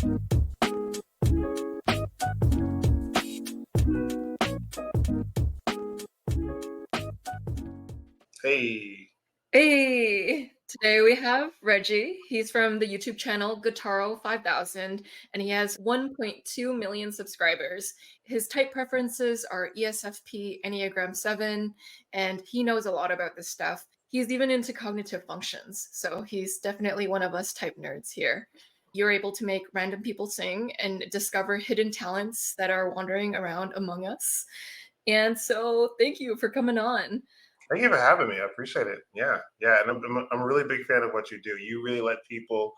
Hey. Hey, today we have Reggie. He's from the YouTube channel guitaro5000 and he has 1.2 million subscribers. His type preferences are ESFP, Enneagram 7, and he knows a lot about this stuff. He's even into cognitive functions, so he's definitely one of us type nerds here. You're able to make random people sing and discover hidden talents that are wandering around among us. And so, thank you for coming on. Thank you for having me. I appreciate it. Yeah. And I'm a really big fan of what you do. You really let people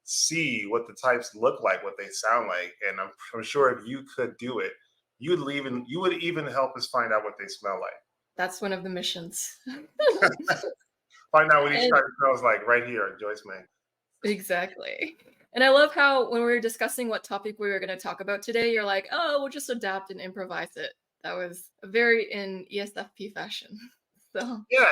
see what the types look like, what they sound like. And I'm sure if you could do it, you would even help us find out what they smell like. That's one of the missions. Find out what each And type smells like right here, Joyce May. exactly. And I love how when we were discussing what topic we were going to talk about today, you're like, oh, we'll just adapt and improvise it. That was very in ESFP fashion. So, Yeah,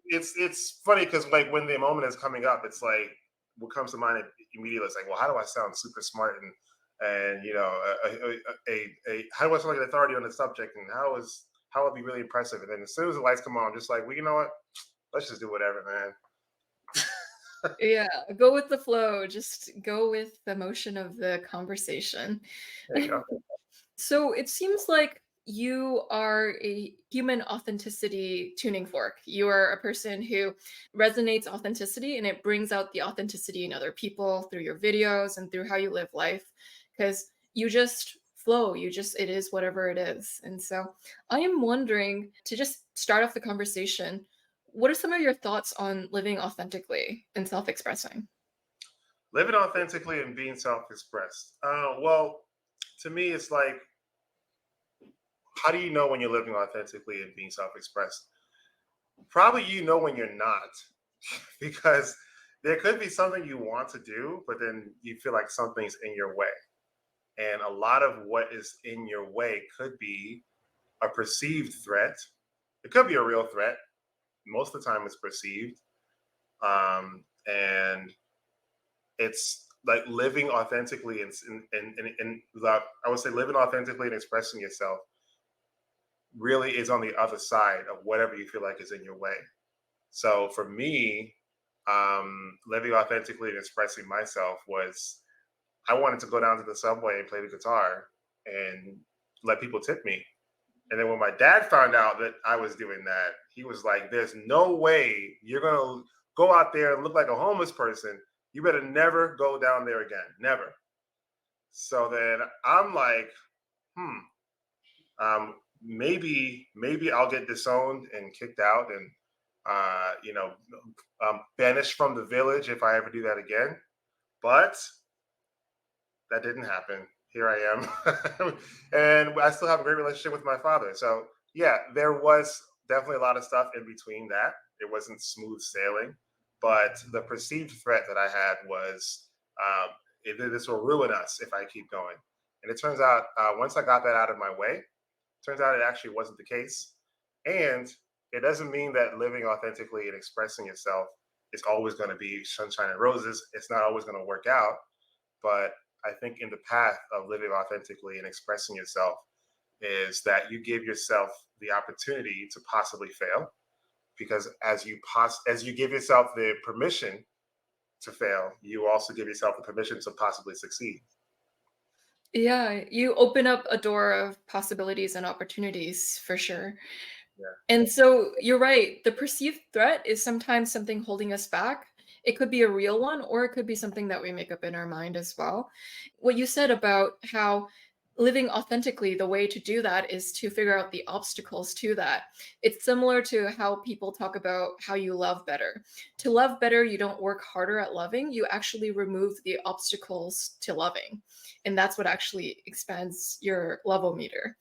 it's funny because like when the moment is coming up, it's like what comes to mind immediately is like, well, how do I sound super smart and how do I sound like an authority on the subject and how will be really impressive? And then as soon as the lights come on, I'm just like, well, you know what? Let's just do whatever, man. yeah, go with the flow. Just go with the motion of the conversation. There you go. So it seems like you are a human authenticity tuning fork. You are a person who resonates authenticity and it brings out the authenticity in other people through your videos and through how you live life because you just flow. It is whatever it is. And so I am wondering to just start off the conversation, what are some of your thoughts on living authentically and self expressing? Living authentically and being self-expressed. Well, to me, it's like, how do you know when you're living authentically and being self-expressed? Probably you know when you're not, because there could be something you want to do, but then you feel like something's in your way. And a lot of what is in your way could be a perceived threat. It could be a real threat. Most of the time, it's perceived. And it's like living authentically and I would say living authentically and expressing yourself really is on the other side of whatever you feel like is in your way. So for me, living authentically and expressing myself was I wanted to go down to the subway and play the guitar and let people tip me. And then when my dad found out that I was doing that, he was like, "There's no way you're gonna go out there and look like a homeless person. You better never go down there again, never." So then I'm like, maybe I'll get disowned and kicked out and uh, you know, banished from the village if I ever do that again. But that didn't happen. Here I am, and I still have a great relationship with my father. So yeah, there was definitely a lot of stuff in between that. It wasn't smooth sailing, but the perceived threat that I had was this will ruin us if I keep going. And it turns out once I got that out of my way, turns out it actually wasn't the case. And it doesn't mean that living authentically and expressing yourself is always going to be sunshine and roses. It's not always going to work out. But I think in the path of living authentically and expressing yourself is that you give yourself the opportunity to possibly fail because as you give yourself the permission to fail, you also give yourself the permission to possibly succeed. Yeah, you open up a door of possibilities and opportunities for sure. Yeah. And so you're right. The perceived threat is sometimes something holding us back. It could be a real one, or it could be something that we make up in our mind as well. What you said about how living authentically, the way to do that is to figure out the obstacles to that. It's similar to how people talk about how you love better. To love better, you don't work harder at loving, you actually remove the obstacles to loving. And that's what actually expands your level meter.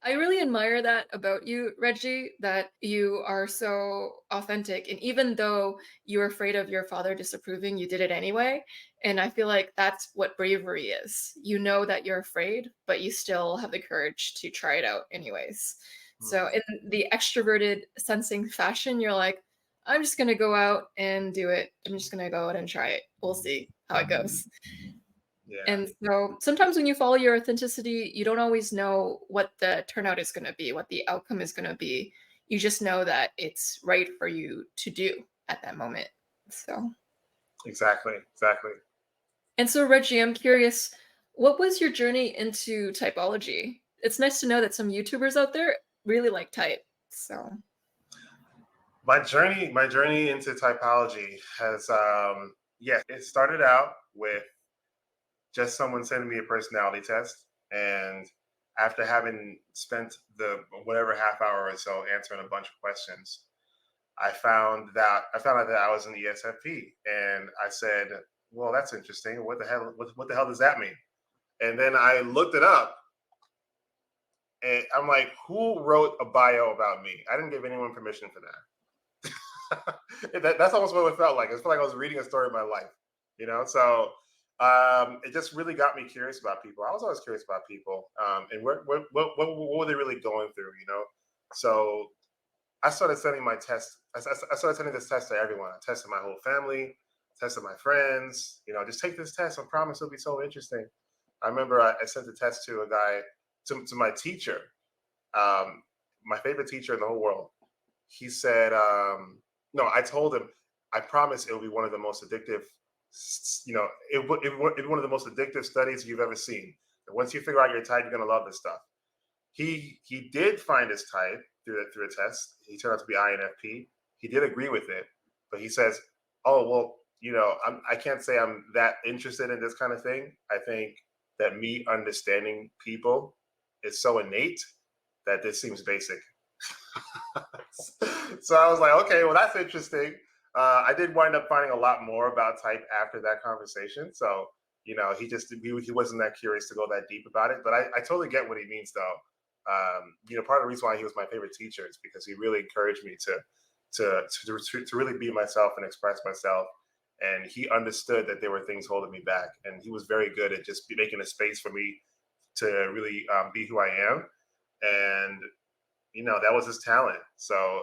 I really admire that about you, Reggie, that you are so authentic. And even though you're afraid of your father disapproving, you did it anyway. And I feel like that's what bravery is. You know that you're afraid, but you still have the courage to try it out anyways. So, Mm. in the extroverted sensing fashion, you're like, I'm just going to go out and do it. I'm just going to go out and try it. We'll see how it goes. Yeah. And so sometimes when you follow your authenticity, you don't always know what the turnout is going to be, what the outcome is going to be. You just know that it's right for you to do at that moment. So, Exactly. Exactly. and so Reggie, I'm curious, what was your journey into typology? It's nice to know that some YouTubers out there really like type. So, My journey into typology has, yeah, it started out with just someone sending me a personality test. And after having spent the whatever half hour or so answering a bunch of questions, I found out that I was an ESFP. And I said, well, that's interesting. What the hell does that mean? And then I looked it up, and I'm like, who wrote a bio about me? I didn't give anyone permission for that. That's almost what it felt like. It felt like I was reading a story of my life, So it just really got me curious about people. I was always curious about people, and what were they really going through. So I started sending my test. I started sending this test to everyone. I tested my whole family, tested my friends. Just take this test. I promise it'll be so interesting. I remember I sent the test to a guy, to my teacher, um, my favorite teacher in the whole world. He said, no, I told him, I promise it'll be one of the most addictive, it'll be one of the most addictive studies you've ever seen. And once you figure out your type, you're going to love this stuff. He did find his type through a test. He turned out to be INFP. He did agree with it, but he says, "Oh well, I can't say I'm that interested in this kind of thing. I think that me understanding people is so innate that this seems basic." So I was like, okay, well, that's interesting. I did wind up finding a lot more about type after that conversation. So, he wasn't that curious to go that deep about it. But I totally get what he means, though. Part of the reason why he was my favorite teacher is because he really encouraged me to really be myself and express myself. And he understood that there were things holding me back. And he was very good at just making a space for me to really be who I am. And that was his talent. So,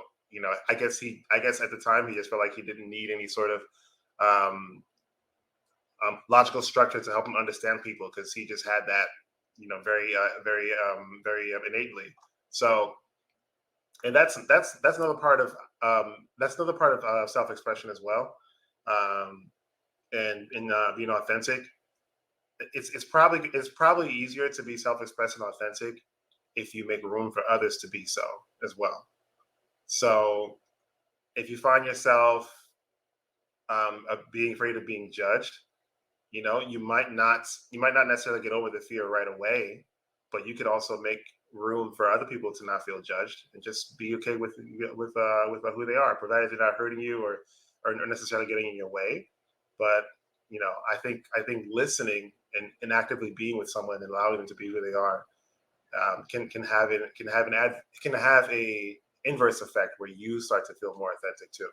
I guess at the time he just felt like he didn't need any sort of um, logical structure to help him understand people because he just had that, very innately. So, and that's another part of self expression as well, and in being authentic. It's probably easier to be self expressed and authentic if you make room for others to be so as well. So if you find yourself being afraid of being judged, you might not necessarily get over the fear right away, but you could also make room for other people to not feel judged and just be okay with who they are, provided they're not hurting you or necessarily getting in your way. But I think listening and actively being with someone and allowing them to be who they are can have a inverse effect where you start to feel more authentic too.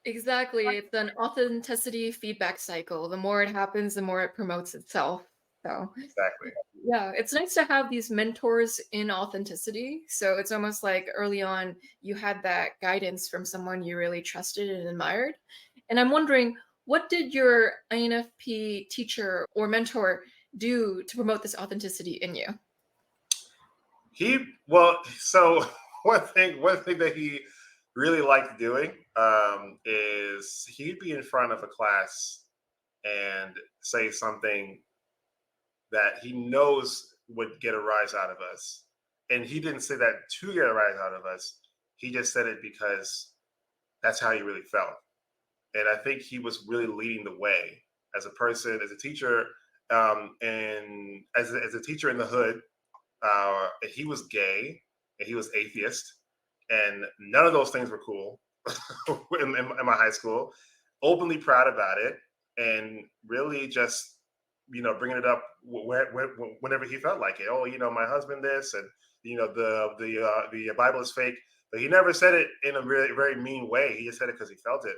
exactly. It's an authenticity feedback cycle. The more it happens, the more it promotes itself. So, Exactly. yeah, it's nice to have these mentors in authenticity. So it's almost like early on you had that guidance from someone you really trusted and admired. And I'm wondering, what did your INFP teacher or mentor do to promote this authenticity in you? So one thing that he really liked doing is he'd be in front of a class and say something that he knows would get a rise out of us. And he didn't say that to get a rise out of us. He just said it because that's how he really felt. And I think he was really leading the way as a person, as a teacher, and as a teacher in the hood. He was gay and he was atheist, and none of those things were cool in my high school. Openly proud about it, and really just bringing it up whenever he felt like it. Oh, my husband this, and the Bible is fake, but he never said it in a really very mean way. He just said it because he felt it,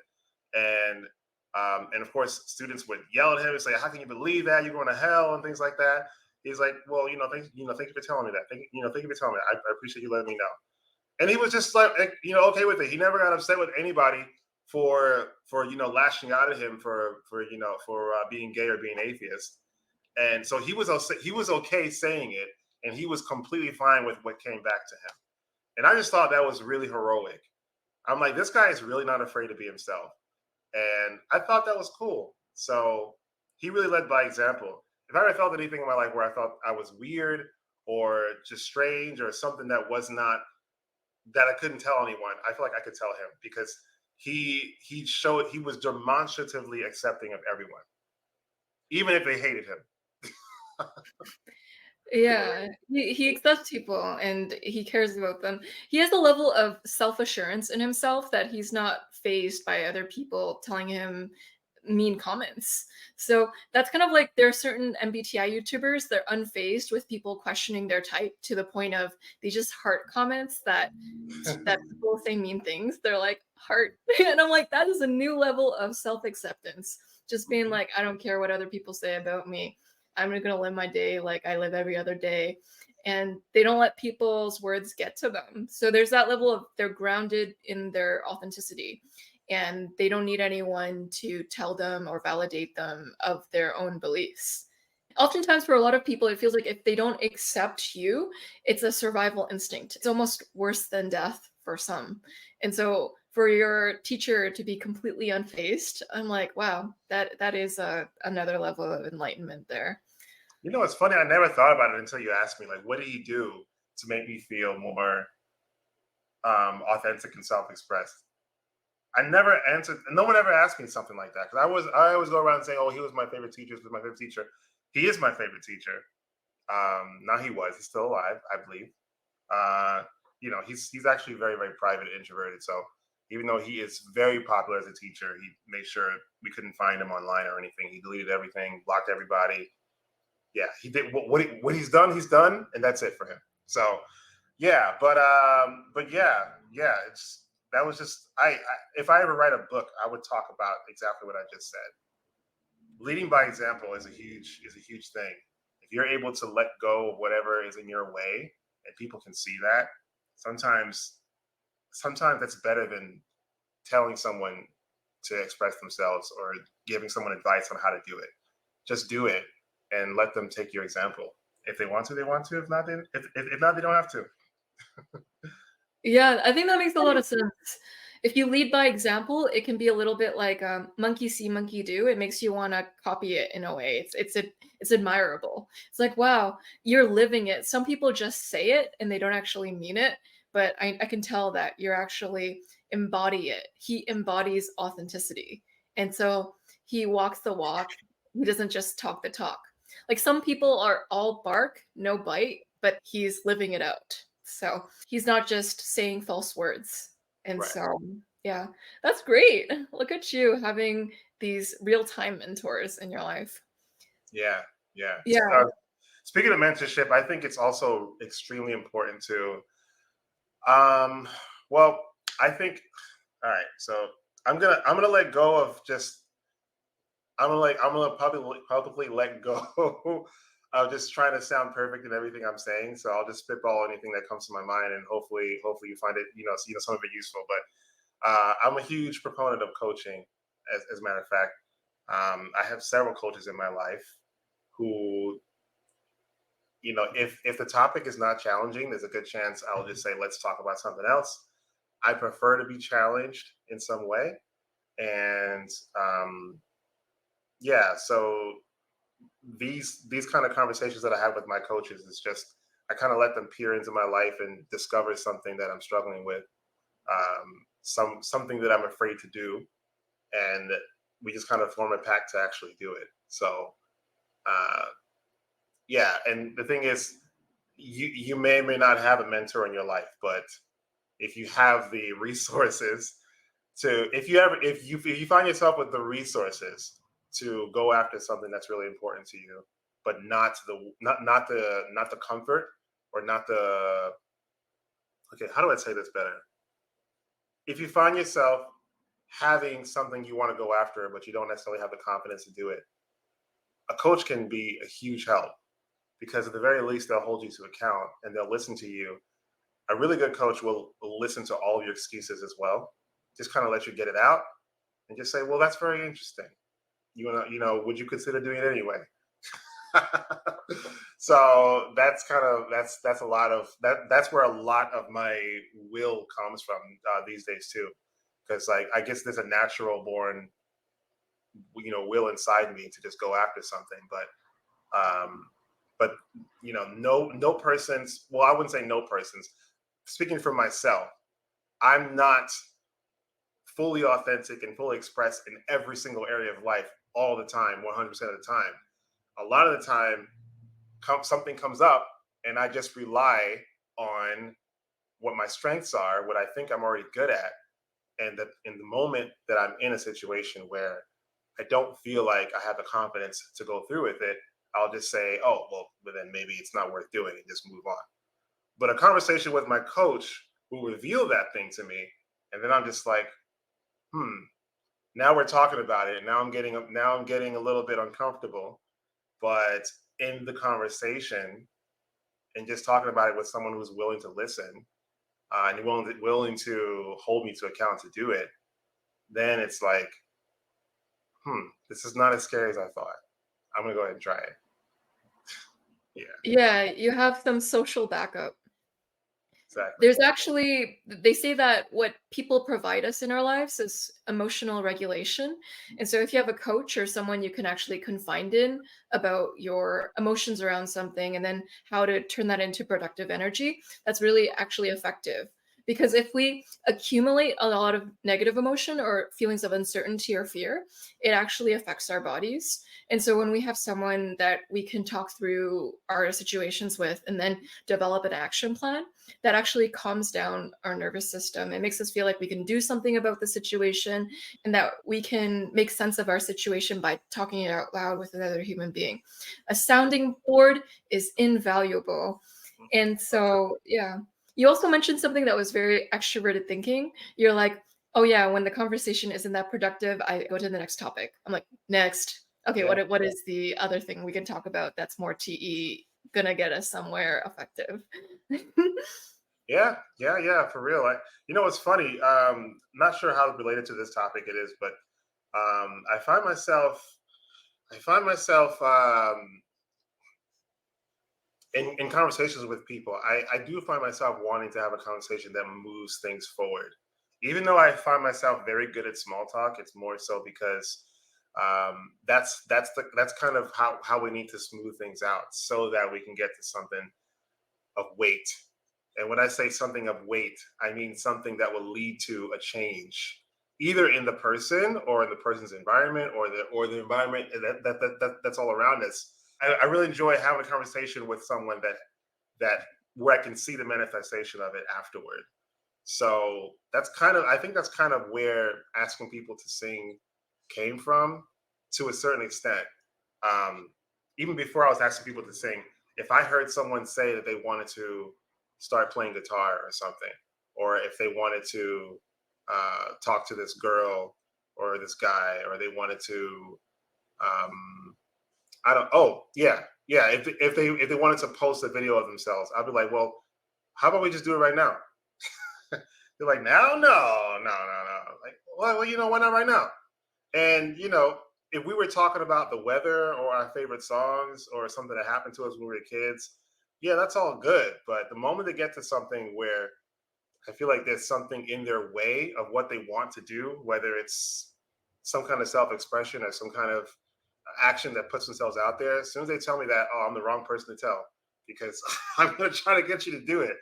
and of course students would yell at him and say, "How can you believe that? You're going to hell," and things like that. He's like, "Well, thank you for telling me that. Thank you for telling me. I appreciate you letting me know." And he was just like, okay with it. He never got upset with anybody for lashing out at him for being gay or being atheist. And so he was okay saying it, and he was completely fine with what came back to him. And I just thought that was really heroic. I'm like, this guy is really not afraid to be himself. And I thought that was cool. So he really led by example. If I ever felt anything in my life where I thought I was weird or just strange or something that was not, that I couldn't tell anyone, I feel like I could tell him, because he was demonstratively accepting of everyone, even if they hated him. Yeah, he accepts people and he cares about them. He has a level of self-assurance in himself that he's not fazed by other people telling him mean comments. So that's kind of like there are certain MBTI YouTubers, they're unfazed with people questioning their type to the point of they just heart comments that people say mean things. They're like heart. And I'm like, that is a new level of self-acceptance. Just being like, I don't care what other people say about me. I'm gonna live my day like I live every other day. And they don't let people's words get to them. So there's that level of they're grounded in their authenticity and they don't need anyone to tell them or validate them of their own beliefs. Oftentimes, for a lot of people, it feels like if they don't accept you, it's a survival instinct. It's almost worse than death for some. And so, for your teacher to be completely unfazed, I'm like, wow, that is another level of enlightenment there. It's funny. I never thought about it until you asked me. Like, what did he do to make me feel more authentic and self-expressed? I never answered. No one ever asked me something like that, because I always go around saying, "Oh, he was my favorite teacher. He was my favorite teacher." He is my favorite teacher. Now he's still alive, I believe. Uh, he's actually very, very private and introverted. So even though he is very popular as a teacher, he made sure we couldn't find him online or anything. He deleted everything, blocked everybody. Yeah, he did what he's done, and that's it for him. So yeah, but yeah, it's that was just if I ever write a book, I would talk about exactly what I just said. Leading by example is a huge thing. If you're able to let go of whatever is in your way and people can see that, sometimes that's better than telling someone to express themselves or giving someone advice on how to do it. Just do it and let them take your example. If they want to, they want to. If not, if not, they don't have to. Yeah, I think that makes a lot of sense. If you lead by example, it can be a little bit like monkey see, monkey do. It makes you want to copy it in a way. It's admirable. It's like, wow, you're living it. Some people just say it and they don't actually mean it, but I can tell that you're actually embody it. He embodies authenticity, and so he walks the walk. He doesn't just talk the talk. Like some people are all bark, no bite, but he's living it out. So he's not just saying false words. And Right. so, yeah, that's great. Look at you having these real-time mentors in your life. Yeah. Yeah. Yeah. Speaking of mentorship, I think it's also extremely important to. Um, well, I think. All right. So I'm gonna let go of just. I'm gonna publicly let go of just trying to sound perfect in everything I'm saying. So I'll just spitball anything that comes to my mind, and hopefully you find it, some of it useful. But I'm a huge proponent of coaching. As a matter of fact, I have several coaches in my life who, if the topic is not challenging, there's a good chance I'll just say, let's talk about something else. I prefer to be challenged in some way, and yeah, so these kind of conversations that I have with my coaches is just I kind of let them peer into my life and discover something that I'm struggling with, something that I'm afraid to do, and we just kind of form a pact to actually do it. So uh, yeah, and the thing is, you may or may not have a mentor in your life, but if you have the resources to, if you find yourself with the resources to go after something that's really important to you, but not the comfort, or not the, okay, how do I say this better? If you find yourself having something you want to go after, but you don't necessarily have the confidence to do it, a coach can be a huge help, because at the very least they'll hold you to account and they'll listen to you. A really good coach will listen to all of your excuses as well, just kind of let you get it out, and just say, well, that's very interesting. Would you consider doing it anyway? So that's a lot of that's where a lot of my will comes from these days too, because like I guess there's a natural born will inside me to just go after something, um but no person's, well, I wouldn't say no person's, speaking for myself, I'm not fully authentic and fully expressed in every single area of life all the time, 100% of the time. A lot of the time, something comes up and I just rely on what my strengths are, what I think I'm already good at. And that in the moment that I'm in a situation where I don't feel like I have the confidence to go through with it, I'll just say, oh, well, but then maybe it's not worth doing and just move on. But a conversation with my coach will reveal that thing to me. And then I'm just like, now we're talking about it. Now I'm getting a little bit uncomfortable. But in the conversation and just talking about it with someone who's willing to listen, and willing to hold me to account to do it, then it's like, this is not as scary as I thought. I'm gonna go ahead and try it. Yeah, Yeah, you have some social backup. exactly. There's actually, they say that what people provide us in our lives is emotional regulation. And so if you have a coach or someone you can actually confide in about your emotions around something and then how to turn that into productive energy, that's really actually effective. Because if we accumulate a lot of negative emotion or feelings of uncertainty or fear, it actually affects our bodies. And so when we have someone that we can talk through our situations with and then develop an action plan, that actually calms down our nervous system. It makes us feel like we can do something about the situation and that we can make sense of our situation by talking it out loud with another human being. A sounding board is invaluable. And so, yeah. You also mentioned something that was very extroverted thinking. You're like, oh yeah, when the conversation isn't that productive, I go to the next topic. I'm like, next. Okay, Yeah, what is the other thing we can talk about that's more TE gonna get us somewhere effective? yeah, for real. It's funny. Not sure how related to this topic it is, but I find myself in conversations with people. I do find myself wanting to have a conversation that moves things forward. Even though I find myself very good at small talk, it's more so because that's kind of how we need to smooth things out so that we can get to something of weight. And when I say something of weight, I mean something that will lead to a change, either in the person or in the person's environment or the environment that's all around us. I really enjoy having a conversation with someone that where I can see the manifestation of it afterward. So I think that's kind of where asking people to sing came from to a certain extent. Um, Even before I was asking people to sing, if I heard someone say that they wanted to start playing guitar or something, or if they wanted to talk to this girl or this guy, or they wanted to, I don't. Oh, yeah. If they wanted to post a video of themselves, I'd be like, well, how about we just do it right now? They're like, now, no. Like, well, why not right now? And if we were talking about the weather or our favorite songs or something that happened to us when we were kids, yeah, that's all good. But the moment they get to something where I feel like there's something in their way of what they want to do, whether it's some kind of self-expression or some kind of action that puts themselves out there, as soon as they tell me that, oh, I'm the wrong person to tell because I'm going to try to get you to do it.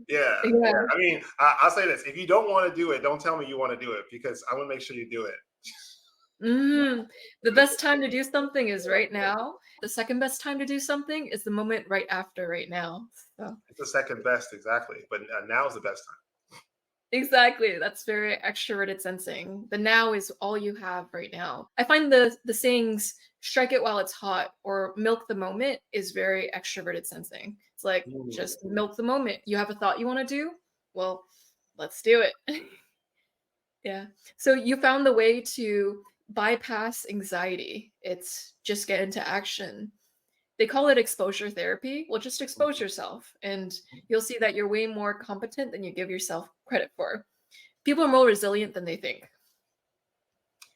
Yeah, Yeah. yeah. I mean, I'll say this: if you don't want to do it, don't tell me you want to do it because I'm gonna make sure you do it. The best time to do something is right now. The second best time to do something is the moment right after right now. So It's the second best, exactly. But now is the best exactly. That's very extroverted sensing. The now is all you have right now. I find the sayings strike it while it's hot or milk the moment is very extroverted sensing. It's like time. just milk the moment. You have a thought you want to do? Well, let's do it. Yeah. So you found the way to bypass anxiety. It's just get into action. They call it exposure therapy. Well, just expose yourself and you'll see that you're way more competent than you give yourself credit for. People are more resilient than they think.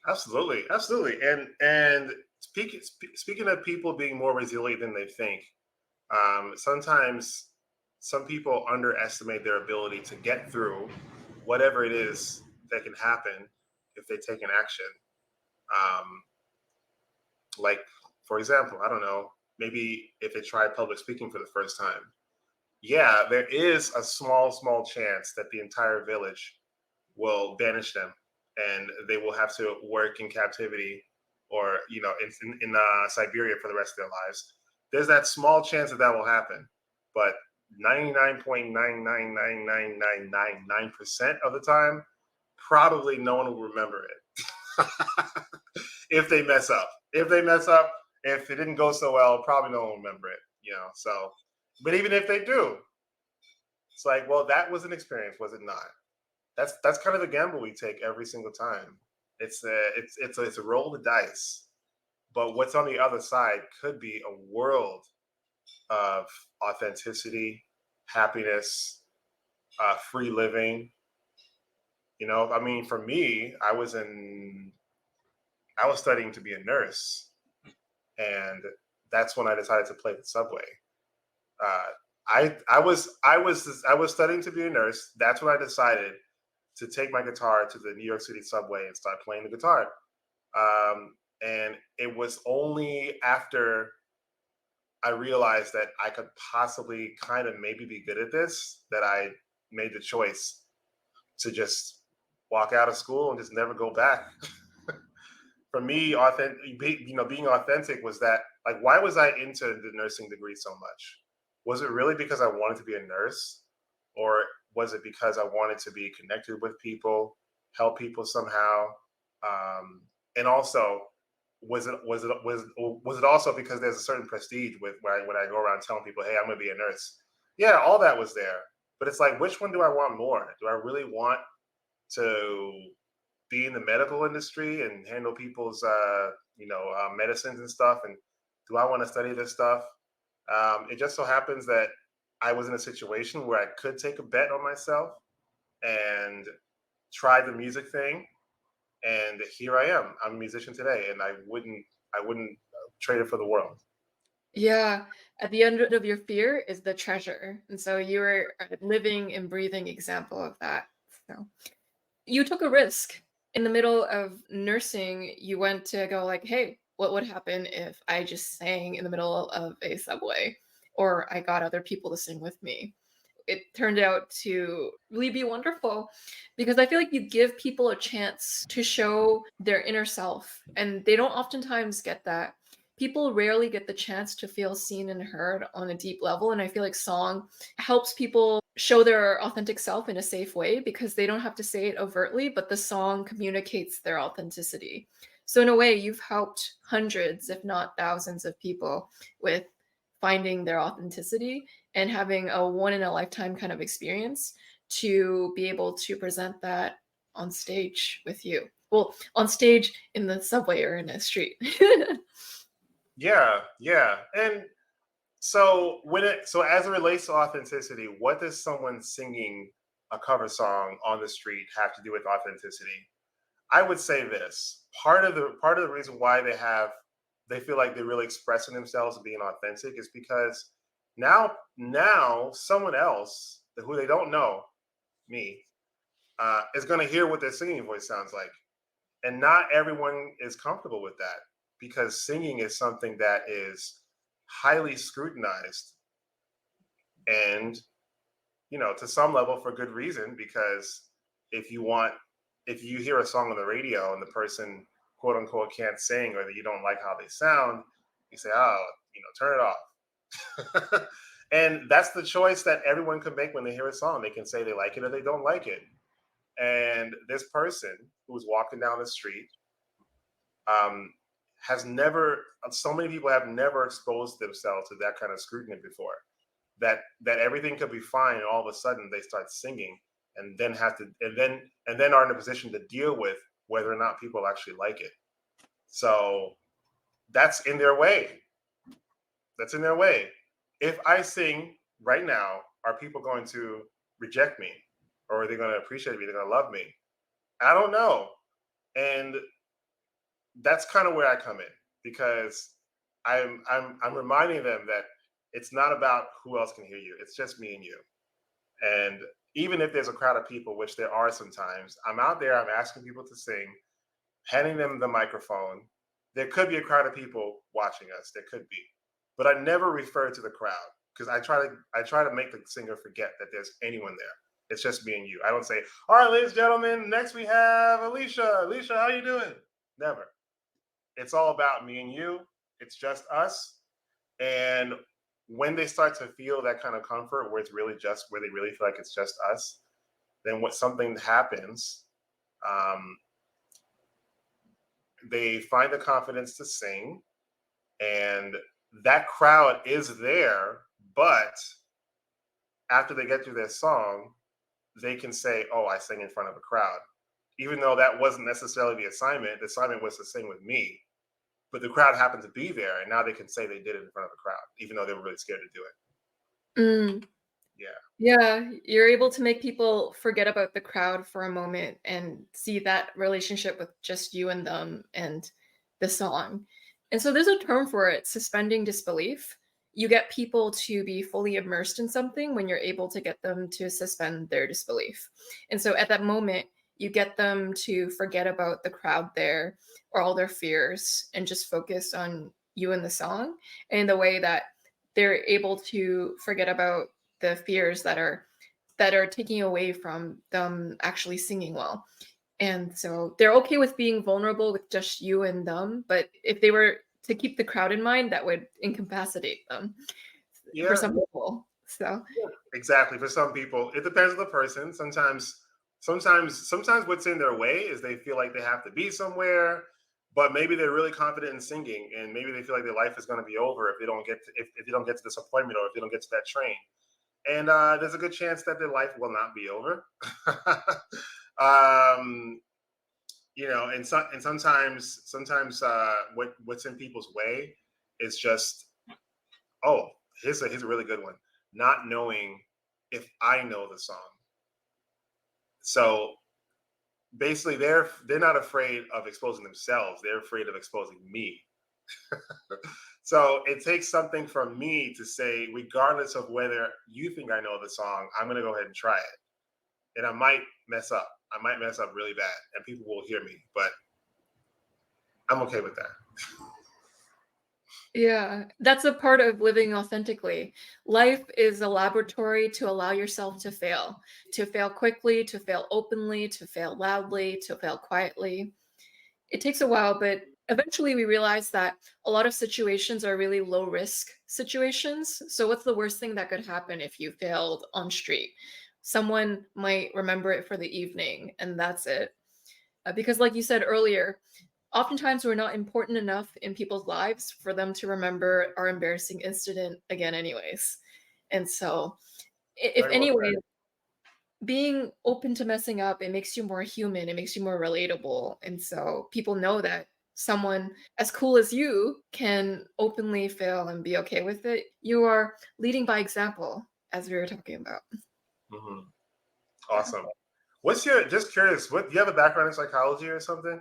Absolutely, absolutely. And speaking of people being more resilient than they think, sometimes some people underestimate their ability to get through whatever it is that can happen if they take an action. Um, like, for example, I don't know, maybe if they try public speaking for the first time. Yeah, there is a small chance that the entire village will banish them and they will have to work in captivity or, in Siberia for the rest of their lives. There's that small chance that that will happen. But 99.9999999% of the time, probably no one will remember it. If they mess up. If it didn't go so well, probably no one will remember it. So, but even if they do, it's like, well, that was an experience, was it not? That's kind of the gamble we take every single time. It's a roll of the dice. But what's on the other side could be a world of authenticity, happiness, free living. I mean, for me, I was studying to be a nurse, and that's when I decided to play the subway. Uh, I was studying to be a nurse. That's when I decided to take my guitar to the New York City subway and start playing the guitar. And it was only after I realized that I could possibly kind of maybe be good at this that I made the choice to just walk out of school and just never go back. For me, being authentic was that, like, why was I into the nursing degree so much? Was it really because I wanted to be a nurse, or was it because I wanted to be connected with people, help people somehow? And also, was it also because there's a certain prestige with when I go around telling people, "Hey, I'm going to be a nurse." Yeah, all that was there, but it's like, which one do I want more? Do I really want to be in the medical industry and handle people's medicines and stuff, and do I want to study this stuff? It just so happens that I was in a situation where I could take a bet on myself and try the music thing, and here I am. I'm a musician today, and I wouldn't trade it for the world. Yeah, at the end of your fear is the treasure. And so you're a living and breathing example of that. So you took a risk. In the middle of nursing, you went to go like, hey, what would happen if I just sang in the middle of a subway or I got other people to sing with me? It turned out to really be wonderful because I feel like you give people a chance to show their inner self, and they don't oftentimes get that. People rarely get the chance to feel seen and heard on a deep level. And I feel like song helps people show their authentic self in a safe way because they don't have to say it overtly, but the song communicates their authenticity. So, in a way, you've helped hundreds, if not thousands, of people with finding their authenticity and having a one in a lifetime kind of experience to be able to present that on stage with you. Well, on stage in the subway or in a street. Yeah, yeah. And so as it relates to authenticity, what does someone singing a cover song on the street have to do with authenticity? I would say this. Part of the reason why they feel like they're really expressing themselves and being authentic is because now someone else who they don't know, me, is going to hear what their singing voice sounds like, and not everyone is comfortable with that because singing is something that is highly scrutinized, and to some level for good reason, because if you want if you hear a song on the radio and the person quote unquote can't sing, or that you don't like how they sound, you say, oh, turn it off. And that's the choice that everyone can make when they hear a song. They can say they like it or they don't like it. And this person who's walking down the street, um, has never so many people have never exposed themselves to that kind of scrutiny before, that everything could be fine, and all of a sudden they start singing, and then have to and then are in a position to deal with whether or not people actually like it. So that's in their way. That's in their way. If I sing right now, are people going to reject me? or are they going to appreciate me? They're going to love me. I don't know. And that's kind of where I come in, because I'm reminding them that it's not about who else can hear you. It's just me and you. And even if there's a crowd of people, which there are sometimes, I'm out there, I'm asking people to sing, handing them the microphone. There could be a crowd of people watching us. There could be, but I never refer to the crowd, because I try to make the singer forget that there's anyone there. It's just me and you. I don't say, "All right, ladies and gentlemen, next we have Alicia. Alicia, how you doing?" Never. It's all about me and you. It's just us. And when they start to feel that kind of comfort, where it's really just, where they really feel like it's just us, then what something happens, um, they find the confidence to sing, and that crowd is there. But after they get through their song, they can say, "Oh, I sang in front of a crowd," even though that wasn't necessarily the assignment. The assignment was to sing with me, but the crowd happened to be there, and now they can say they did it in front of a crowd, even though they were really scared to do it. Mm. Yeah. Yeah, you're able to make people forget about the crowd for a moment and see that relationship with just you and them and the song. And so there's a term for it, suspending disbelief. You get people to be fully immersed in something when you're able to get them to suspend their disbelief. And so at that moment, you get them to forget about the crowd there or all their fears and just focus on you and the song in the way that they're able to forget about the fears that are taking away from them actually singing well. And so they're okay with being vulnerable with just you and them, but if they were to keep the crowd in mind, that would incapacitate them for Yeah. some people. So Exactly. For some people, it depends on the person. Sometimes what's in their way is they feel like they have to be somewhere, but maybe they're really confident in singing, and maybe they feel like their life is going to be over if they don't get to, if they don't get to this appointment, or if they don't get to that train. And there's a good chance that their life will not be over. um, and sometimes what's in people's way is just, oh, here's a really good one. Not knowing if I know the song. So basically, they're not afraid of exposing themselves. They're afraid of exposing me. So it takes something from me to say, regardless of whether you think I know the song, I'm going to go ahead and try it. And I might mess up. I might mess up really bad, and people will hear me, but I'm okay with that. yeah, that's a part of living authentically. Life is a laboratory to allow yourself to fail quickly, to fail openly, to fail loudly, to fail quietly. It takes a while, but eventually we realize that a lot of situations are really low risk situations. So what's the worst thing that could happen if you failed on street? Someone might remember it for the evening and that's it. Because like you said earlier, oftentimes we're not important enough in people's lives for them to remember our embarrassing incident again anyways. And so if Very well anyway, said. being open to messing up, it makes you more human, it makes you more relatable. And so people know that someone as cool as you can openly fail and be okay with it. You are leading by example, as we were talking about. Hmm. Yeah. Awesome. What's your, just curious, what, do you have a background in psychology or something?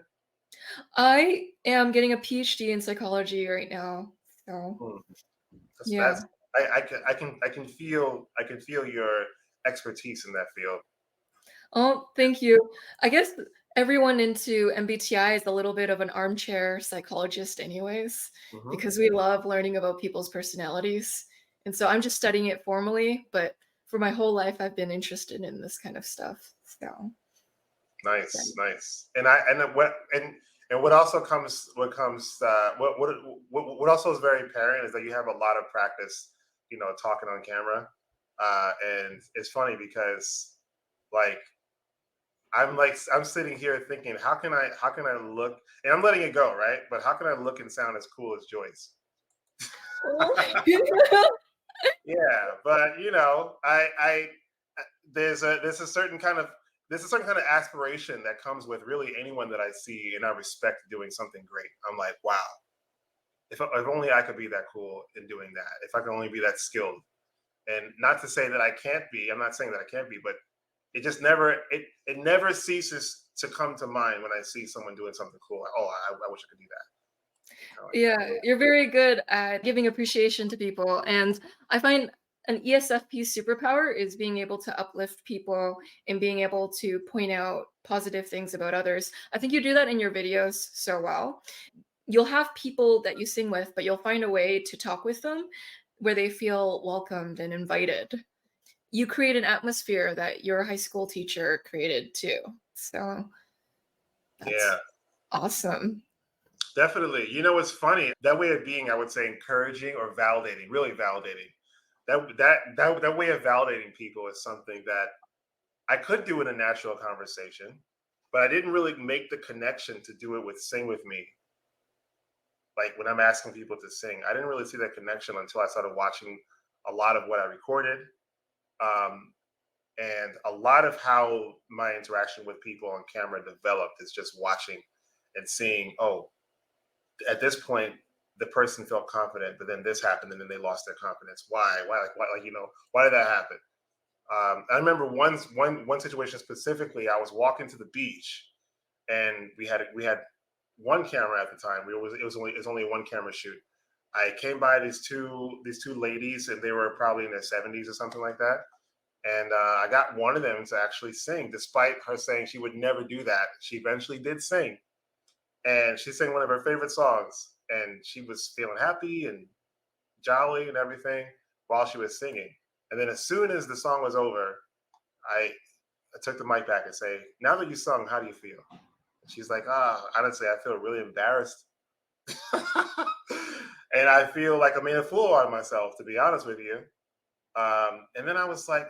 I am getting a PhD in psychology right now. So Hmm. yeah. That's I can feel your expertise in that field. Oh, thank you. I guess everyone into MBTI is a little bit of an armchair psychologist, anyways, Hmm. because we love learning about people's personalities. And so I'm just studying it formally, but for my whole life, I've been interested in this kind of stuff. So, yeah. Nice, nice. And I and what and what also comes what also is very apparent is that you have a lot of practice, talking on camera. And it's funny because, like, I'm sitting here thinking, how can I look, and I'm letting it go, right? But how can I look and sound as cool as Joyce? Oh. Yeah, but I there's a certain kind of aspiration that comes with really anyone that I see and I respect doing something great. I'm like, wow, if only I could be that cool in doing that. If I could only be that skilled. And not to say that I can't be. I'm not saying that I can't be, but it just never it never ceases to come to mind when I see someone doing something cool. Like, oh, I wish I could do that. Kind of like that. Yeah, you're very good at giving appreciation to people. And I find an ESFP superpower is being able to uplift people and being able to point out positive things about others. I think you do that in your videos so well. You'll have people that you sing with, but you'll find a way to talk with them where they feel welcomed and invited. You create an atmosphere that your high school teacher created too. So Yeah, that's awesome. definitely. You know, it's funny that way of being. I would say encouraging or validating, really validating. That way of validating people is something that I could do in a natural conversation, but I didn't really make the connection to do it with Sing With Me. Like when I'm asking people to sing, I didn't really see that connection until I started watching a lot of what I recorded. Um, and a lot of how my interaction with people on camera developed is just watching and seeing, oh, at this point, the person felt confident, but then this happened and then they lost their confidence. Why? Like, why did that happen? I remember one situation specifically. I was walking to the beach, and we had one camera at the time. It was only a one camera shoot. I came by these two ladies, and they were probably in their 70s or something like that. And I got one of them to actually sing, despite her saying she would never do that. She eventually did sing, and she sang one of her favorite songs, and she was feeling happy and jolly and everything while she was singing. And then as soon as the song was over, I, I took the mic back and say, "Now that you sung, how do you feel?" And she's like, honestly, I feel really embarrassed. And I feel like I made a fool out of myself, to be honest with you. And then I was like,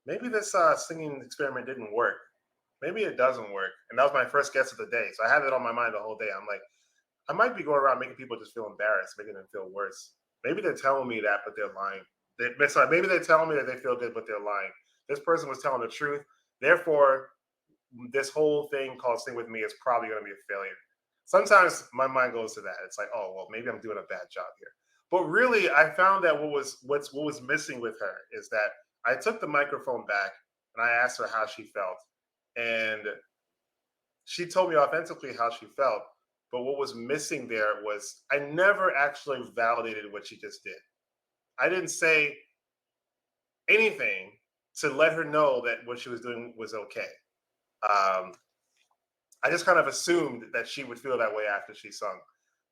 maybe this singing experiment didn't work. Maybe it doesn't work. And that was my first guess of the day. So I had it on my mind the whole day. I'm like, I might be going around making people just feel embarrassed, making them feel worse. Maybe they're telling me that, but they're lying. Maybe they're telling me that they feel good, but they're lying. This person was telling the truth. Therefore, this whole thing called Sing With Me is probably going to be a failure. Sometimes my mind goes to that. It's like, oh, well, maybe I'm doing a bad job here. But really, I found that what was missing with her is that I took the microphone back and I asked her how she felt. And she told me authentically how she felt. But what was missing there was I never actually validated what she just did. I didn't say anything to let her know that what she was doing was okay. Um, I just kind of assumed that she would feel that way after she sung.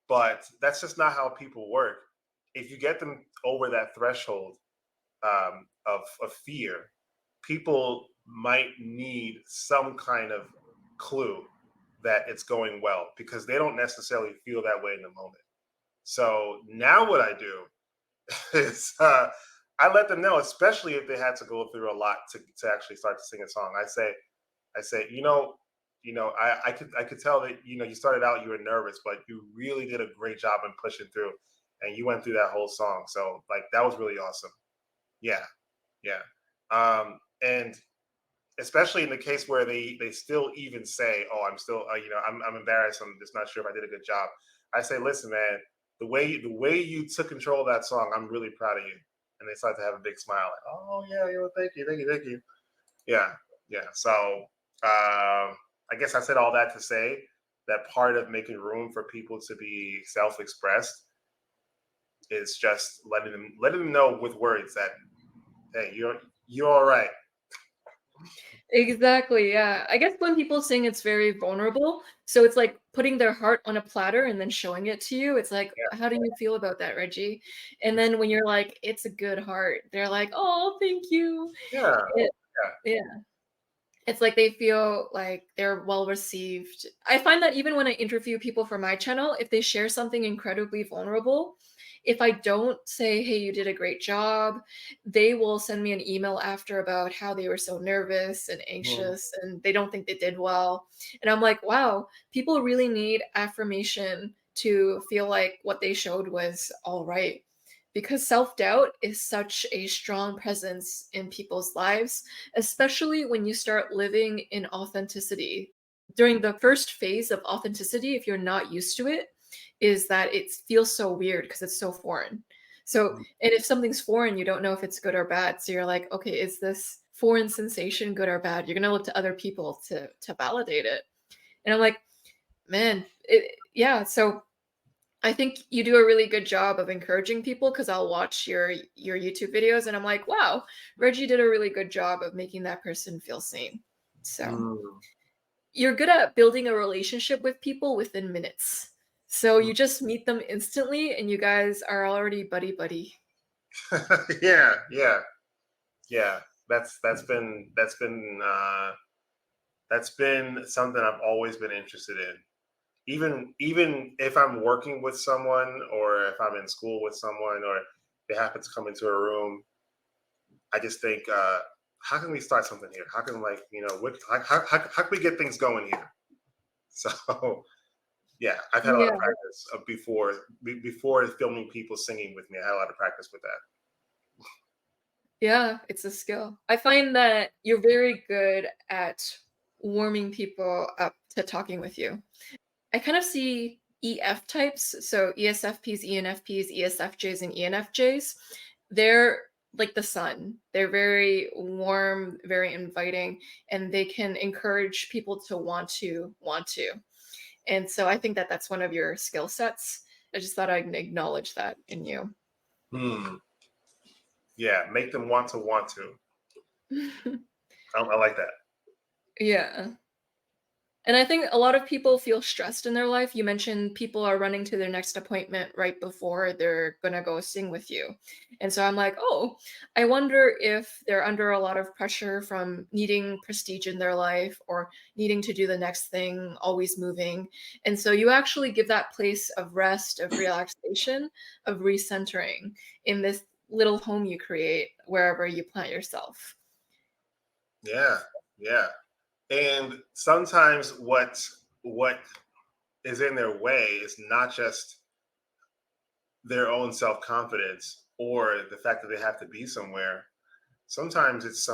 But that's just not how people work. If you get them over that threshold of fear, people might need some kind of clue that it's going well because they don't necessarily feel that way in the moment. So now what I do is I let them know, especially if they had to go through a lot to actually start to sing a song. I say, I could tell that you started out you were nervous, but you really did a great job in pushing through, and you went through that whole song. So like that was really awesome. Yeah, yeah. And especially in the case where they still even say, "Oh, I'm still, I'm embarrassed. I'm just not sure if I did a good job." I say, "Listen, man, the way you took control of that song, I'm really proud of you." And they start to have a big smile, like, "Oh yeah, thank you, thank you, thank you." Yeah, yeah. So I guess I said all that to say that part of making room for people to be self-expressed is just letting them know with words that, hey, you're all right. Exactly, yeah. I guess when people sing, it's very vulnerable. So it's like putting their heart on a platter and then showing it to you. It's like, Yeah, how do you feel about that, Reggie? And then when you're like, it's a good heart, they're like, oh, thank you. yeah, It, yeah. yeah. It's like they feel like they're well received. I find that even when I interview people for my channel, if they share something incredibly vulnerable, if I don't say, hey, you did a great job, they will send me an email after about how they were so nervous and Mhm. anxious and they don't think they did well. And I'm like, wow, people really need affirmation to feel like what they showed was all right. Because self doubt is such a strong presence in people's lives, especially when you start living in authenticity. During the first phase of authenticity, if you're not used to it, is that it feels so weird because it's so foreign. So, and if something's foreign, you don't know if it's good or bad. So you're like, okay, is this foreign sensation, good or bad. You're gonna look to other people to validate it. And I'm like, man, yeah. So I think you do a really good job of encouraging people because I'll watch your YouTube videos and I'm like, wow, Reggie did a really good job of making that person feel seen. So Mm. you're good at building a relationship with people within minutes. So you just meet them instantly and you guys are already buddy buddy. Yeah, yeah, yeah. That's been something I've always been interested in. Even if I'm working with someone or if I'm in school with someone or they happen to come into a room, I just think, how can we start something here? How can how can we get things going here? So yeah, I've had a lot of Yeah. practice before filming people singing with me. I had a lot of practice with that. Yeah, it's a skill. I find that you're very good at warming people up to talking with you. I kind of see EF types, so ESFPs, ENFPs, ESFJs, and ENFJs. They're like the sun. They're very warm, very inviting, and they can encourage people to want to. And so I think that that's one of your skill sets. I just thought I'd acknowledge that in you. Hmm. Yeah, make them want to. I like that. Yeah. And I think a lot of people feel stressed in their life. You mentioned people are running to their next appointment right before they're going to go sing with you. And so I'm like, oh, I wonder if they're under a lot of pressure from needing prestige in their life or needing to do the next thing, always moving. And so you actually give that place of rest, of relaxation, of recentering in this little home you create wherever you plant yourself. Yeah, yeah. And sometimes what is in their way is not just their own self confidence or the fact that they have to be somewhere. Sometimes it's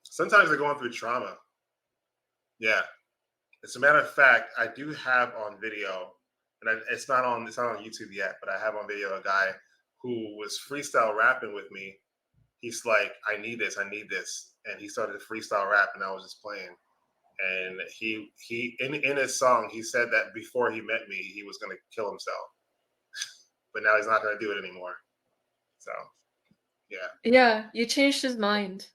sometimes they're going through trauma. Yeah. As a matter of fact, I do have on video, and it's not on YouTube yet, but I have on video a guy who was freestyle rapping with me. He's like, I need this, and he started to freestyle rap, and I was just playing. And he in his song, he said that before he met me, he was going to kill himself, but now he's not going to do it anymore. So yeah, Yeah, you changed his mind.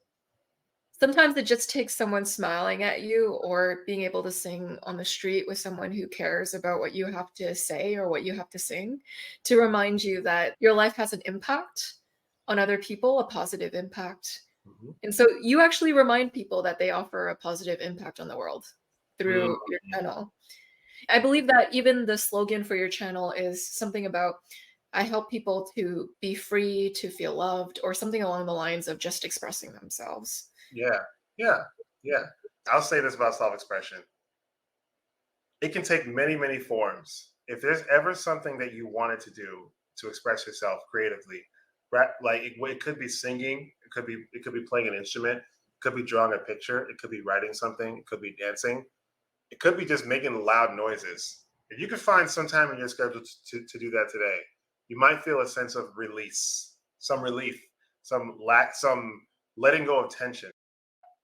Sometimes it just takes someone smiling at you or being able to sing on the street with someone who cares about what you have to say or what you have to sing to remind you that your life has an impact on other people, a positive impact. hmm And so you actually remind people that they offer a positive impact on the world through your channel. I believe that even the slogan for your channel is something about I help people to be free, to feel loved, or something along the lines of just expressing themselves. yeah, yeah, yeah. I'll say this about self-expression: it can take many forms. If there's ever something that you wanted to do to express yourself creatively, like it could be singing, it could be playing an instrument, it could be drawing a picture, it could be writing something, it could be dancing, it could be just making loud noises. If you could find some time in your schedule to do that today, you might feel a sense of release, some relief, some letting go of tension.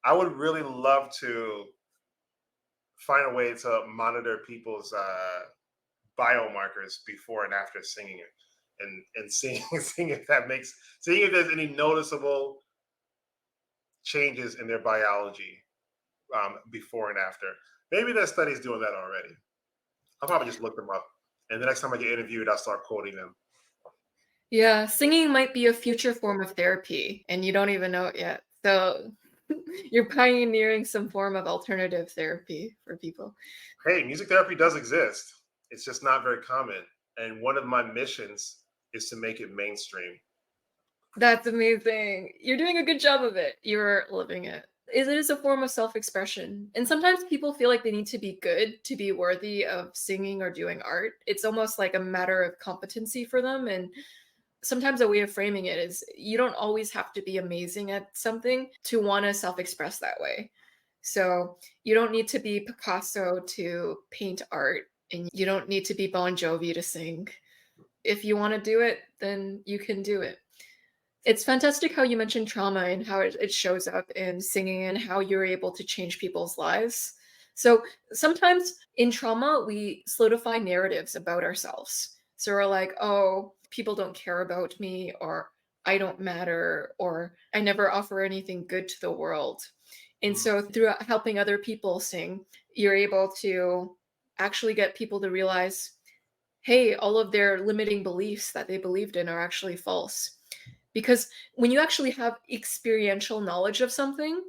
I would really love to find a way to monitor people's biomarkers before and after singing it, and seeing seeing if there's any noticeable changes in their biology before and after. Maybe there's studies doing that already. I'll probably just look them up, and the next time I get interviewed, I'll start quoting them. Yeah, singing might be a future form of therapy, and you don't even know it yet. So you're pioneering some form of alternative therapy for people. Hey, music therapy does exist. It's just not very common, and one of my missions is to make it mainstream. That's amazing. You're doing a good job of it. You're living it. It is a form of self-expression. And sometimes people feel like they need to be good to be worthy of singing or doing art. It's almost like a matter of competency for them. And sometimes a way of framing it is you don't always have to be amazing at something to want to self-express that way. So you don't need to be Picasso to paint art, and you don't need to be Bon Jovi to sing. If you want to do it, then you can do it. It's fantastic how you mentioned trauma and how it shows up in singing and how you're able to change people's lives. So sometimes in trauma, we solidify narratives about ourselves. So we're like, oh, people don't care about me, or I don't matter, or I never offer anything good to the world. And Mm. so through helping other people sing, you're able to actually get people to realize, hey, all of their limiting beliefs that they believed in are actually false. Because when you actually have experiential knowledge of something,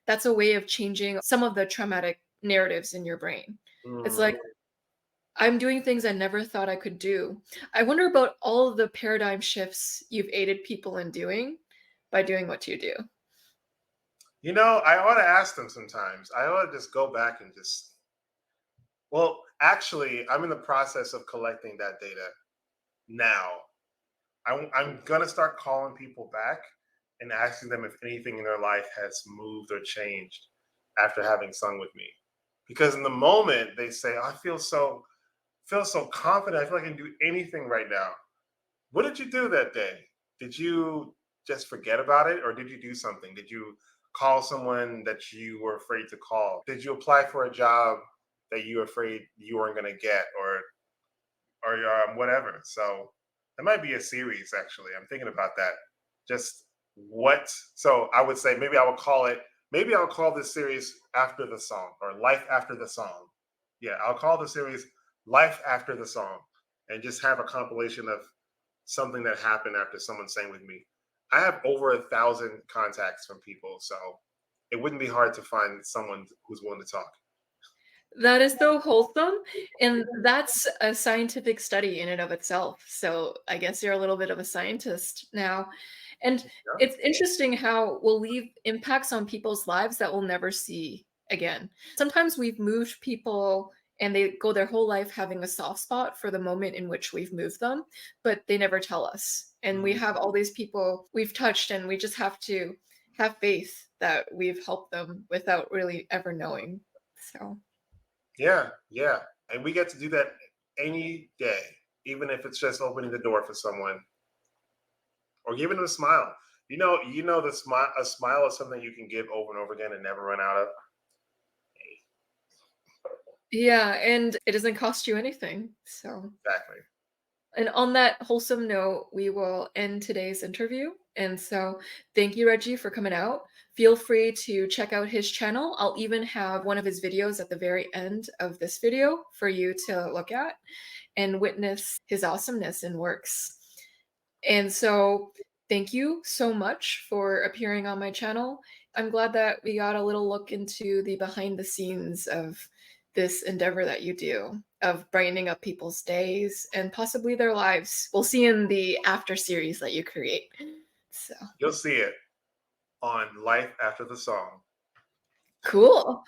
that's a way of changing some of the traumatic narratives in your brain. It's Mm. like, I'm doing things I never thought I could do. I wonder about all of the paradigm shifts you've aided people in doing by doing what you do. I ought to ask them sometimes. I ought to just go back and just, well, actually, I'm in the process of collecting that data now. I'm going to start calling people back and asking them if anything in their life has moved or changed after having sung with me. Because in the moment they say, I feel so confident. I feel like I can do anything right now. What did you do that day? Did you just forget about it, or did you do something? Did you call someone that you were afraid to call? Did you apply for a job that you were afraid you weren't going to get, or whatever? So that might be a series. Actually, I'm thinking about that. Just what? So I would say maybe I will call it. Maybe I'll call this series After the Song, or Life After the Song. Yeah, I'll call the series Life After the Song, and just have a compilation of something that happened after someone sang with me. I have over 1,000 contacts from people, so it wouldn't be hard to find someone who's willing to talk. That is so wholesome, and that's a scientific study in and of itself. So I guess you're a little bit of a scientist now. And Yeah. it's interesting how we'll leave impacts on people's lives that we'll never see again. Sometimes we've moved people and they go their whole life having a soft spot for the moment in which we've moved them, but they never tell us. And we Mhm. have all these people we've touched, and we just have to have faith that we've helped them without really ever knowing. So. Yeah, yeah. And we get to do that any day, even if it's just opening the door for someone or giving them a smile. The smile. A smile is something you can give over and over again and never run out of. Yeah, and it doesn't cost you anything. So, Exactly. and on that wholesome note, we will end today's interview. And so, thank you, Reggie, for coming out. Feel free to check out his channel. I'll even have one of his videos at the very end of this video for you to look at and witness his awesomeness in works. And so, thank you so much for appearing on my channel. I'm glad that we got a little look into the behind the scenes of this endeavor that you do, of brightening up people's days and possibly their lives. We'll see in the after series that you create. So You'll see it on Life After the Song. cool.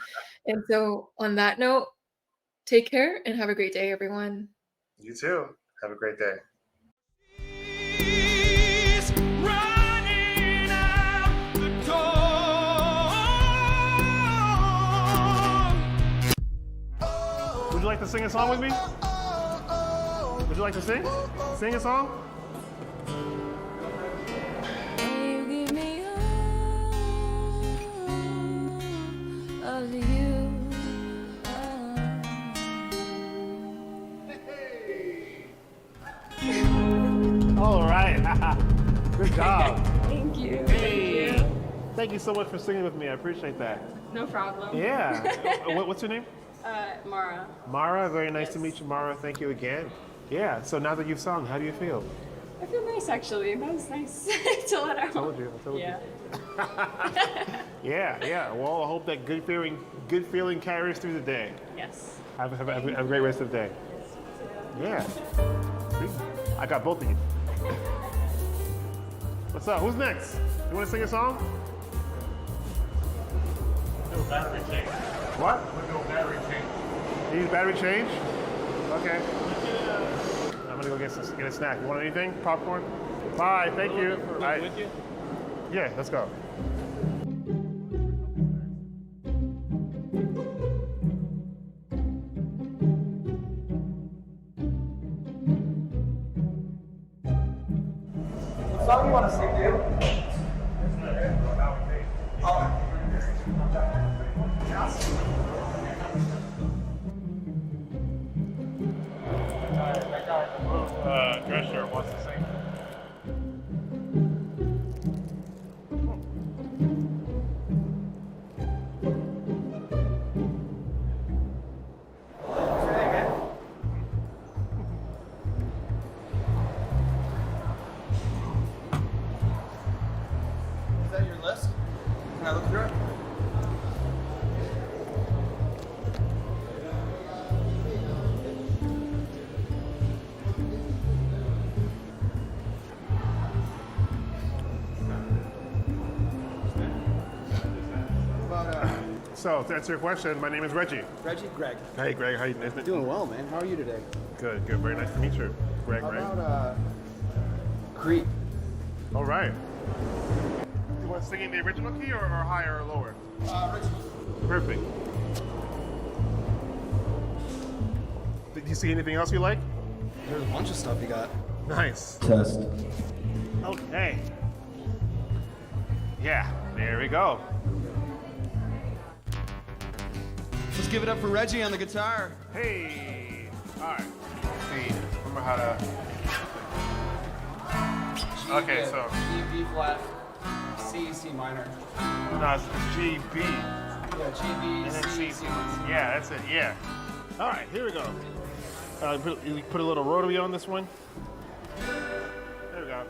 And so, on that note, take care and have a great day, everyone. You too. Have a great day. He's running out the door. Would you like to sing a song with me? Would you like to sing? Sing a song? You give me all of you. All right. Good job. Thank you. Hey. Thank you so much for singing with me. I appreciate that. No problem. Yeah. What's your name? Mara. Mara. Very nice to meet you, Mara. Thank you again. Yeah. So now that you've sung, how do you feel? I feel nice actually. That was nice to let out. I told you. Yeah. Yeah. Well, I hope that good feeling carries through the day. Yes. Have a great rest of the day. Yeah. See? I got both of you. What's up? Who's next? You want to sing a song? No battery change. What? No battery change. You need battery change? Okay. I'm gonna go get a snack. You want anything? Popcorn? Bye. Thank you. All right. With you? Yeah. Let's go. What's song you want to sing, dude? That guy in the blue dress shirt wants to sing. Is that your list? Can I look through it? So to answer your question, my name is Reggie. Reggie, Greg. Hey, Greg. How you doing? Doing well, man. How are you today? Good, good. Very nice to meet you, Greg. How Right? about Creep? All right. You want singing the original key or higher or lower? Reggie. Perfect. Did you see anything else you like? There's a bunch of stuff you got. Nice. Test. Okay. Yeah, there we go. Let's give it up for Reggie on the guitar. Hey. All right. See, remember how to. Okay, so G, B flat, C, C minor. no, it's G, B, Yeah, G, B, and then C, C. C minor. Yeah, that's it. Yeah. All right, here we go. Put a little rotary on this one. There we go.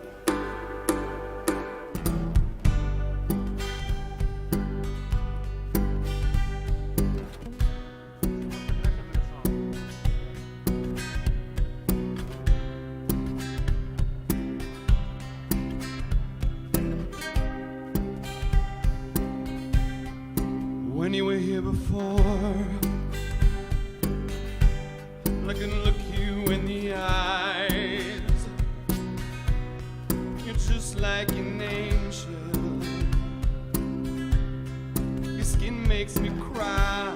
When you were here before, I can look you in the eyes. You're just like an angel. Your skin makes me cry.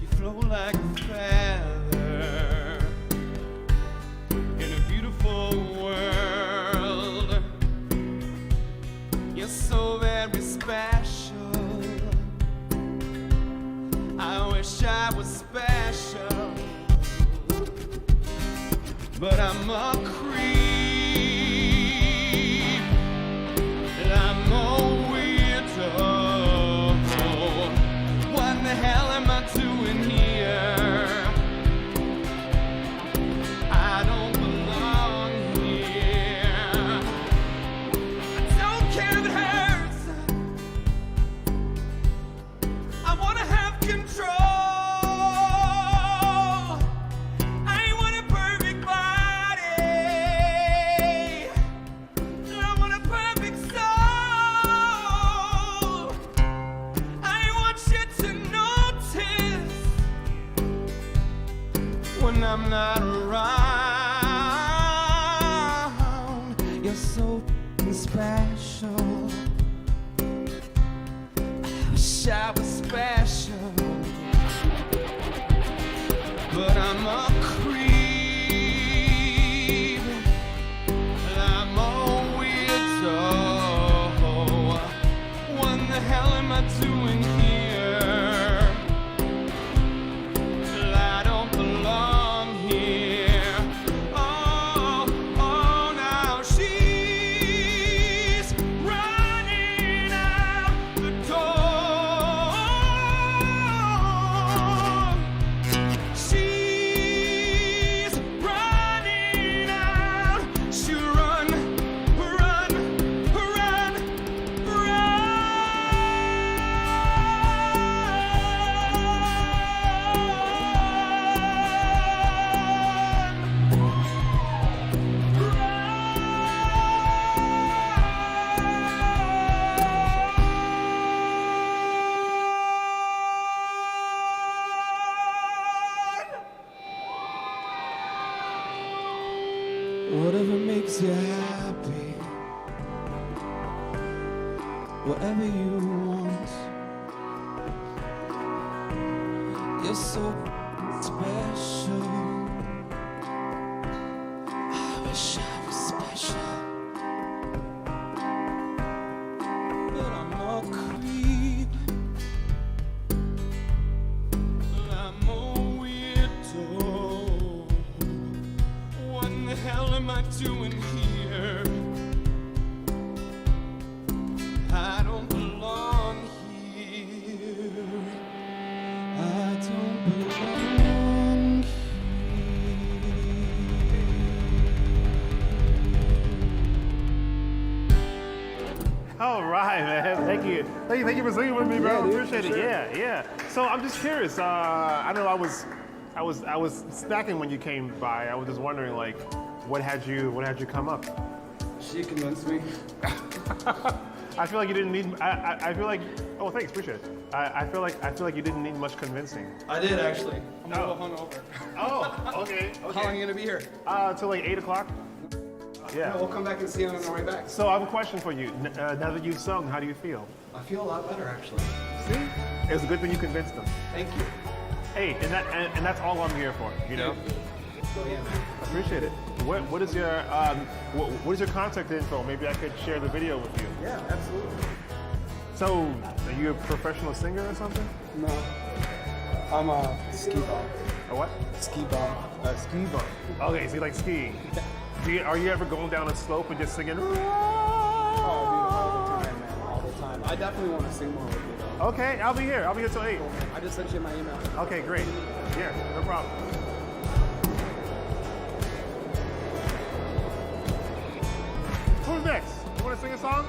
You flow like a feather in a beautiful world. You're so very special. I wish I was special, but I'm a creep, and I'm a weirdo. What the hell am I doing here? I don't belong here. I don't care if it hurts. I wanna have control. I want a perfect body. I want a perfect soul. I want you to notice when I'm not around. You're so f***ing special. I wish I was special, but I'm a creep, and I'm a weirdo. What the hell am I doing here? I don't belong here. Oh, oh, now she's running out the door. She's running out. She run, run, run, Whatever makes you happy, whatever you want. You're so special. I wish I I doing here? I don't belong here. I don't belong here. All right, man. Thank you for singing with me, bro. Yeah, dude, Appreciate for it. sure. Yeah. So I'm just curious. I know I was snacking when you came by. I was just wondering, like, what had you come up? She convinced me. I feel like you didn't need. I feel like. Oh, thanks. Appreciate it. I feel like you didn't need much convincing. I did actually. I'm a Oh. little hungover. Oh, okay. How long are you gonna be here? Till like 8 o'clock. Yeah. We'll come back and see you on our way back. So I have a question for you. Now that you've sung, how do you feel? I feel a lot better actually. See, it's a good thing you convinced them. Thank you. Hey, and that's all I'm here for. You know. Oh yeah, man. Appreciate it. What is your what is your contact info? Maybe I could share the video with you. Yeah, absolutely. So, are you a professional singer or something? No. I'm a ski bum. A what? Ski bum. Ski bum. Okay, so you like skiing. Are you ever going down a slope and just singing? Oh, dude, all the time, man. All the time. I definitely want to sing more with you, though. Okay, I'll be here. I'll be here till 8. I just sent you my email. Okay, great. Yeah, no problem. Who's next? You want to sing a song?